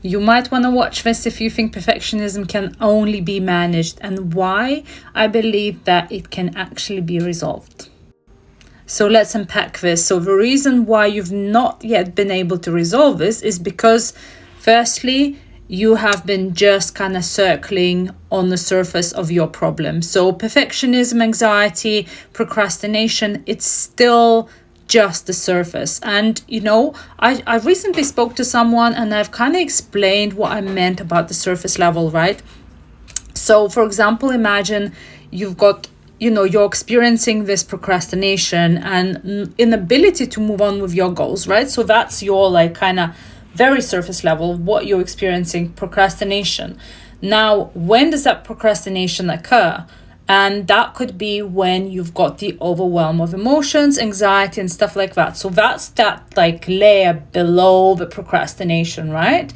You might want to watch this if you think perfectionism can only be managed, and why I believe that it can actually be resolved. So let's unpack this. So the reason why you've not yet been able to resolve this is because, firstly, you have been just kind of circling on the surface of your problem. So perfectionism, anxiety, procrastination, it's still just the surface. And I recently spoke to someone and I've kind of explained what I meant about the surface level, right? So for example, imagine you've got you're experiencing this procrastination and inability to move on with your goals, right? So that's your like kind of very surface level, what you're experiencing, procrastination. Now, when does that procrastination occur? And that could be when you've got the overwhelm of emotions, anxiety, and stuff like that. So that's that like layer below the procrastination, right?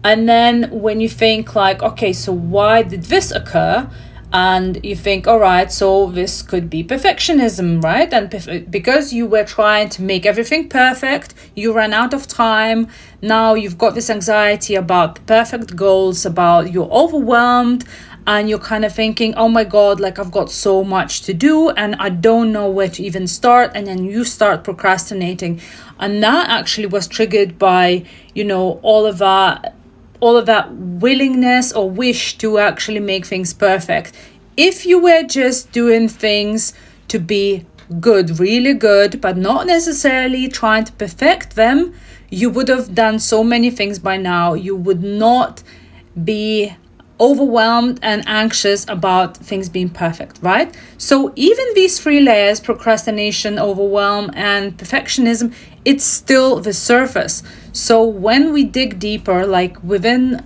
And then when you think like, okay, so why did this occur? And you think, all right, so this could be perfectionism, right? And because you were trying to make everything perfect, you ran out of time. Now you've got this anxiety about the perfect goals, about you're overwhelmed, and you're kind of thinking, oh my God, like I've got so much to do and I don't know where to even start. And then you start procrastinating. And that actually was triggered by, all of that willingness or wish to actually make things perfect. If you were just doing things to be good, really good, but not necessarily trying to perfect them, you would have done so many things by now. You would not be overwhelmed and anxious about things being perfect, right? So even these three layers, procrastination, overwhelm, and perfectionism, it's still the surface. So when we dig deeper, like within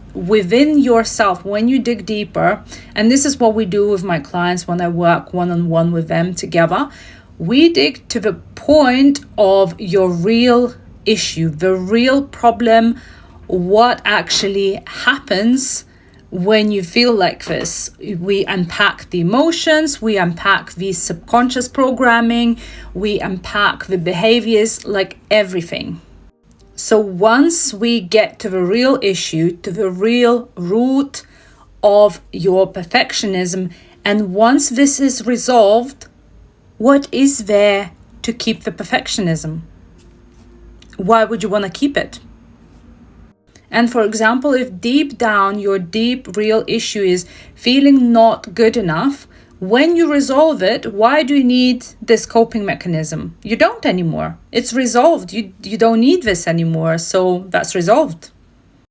yourself, when you dig deeper, and this is what we do with my clients when I work one-on-one with them together, we dig to the point of your real issue, the real problem, what actually happens when you feel like this. We unpack the emotions, we unpack the subconscious programming, we unpack the behaviors, like everything. So once we get to the real issue, to the real root of your perfectionism, and once this is resolved, what is there to keep the perfectionism? Why would you want to keep it? And for example, if deep down your deep real issue is feeling not good enough, when you resolve it, why do you need this coping mechanism? You don't anymore. It's resolved. You don't need this anymore. So that's resolved.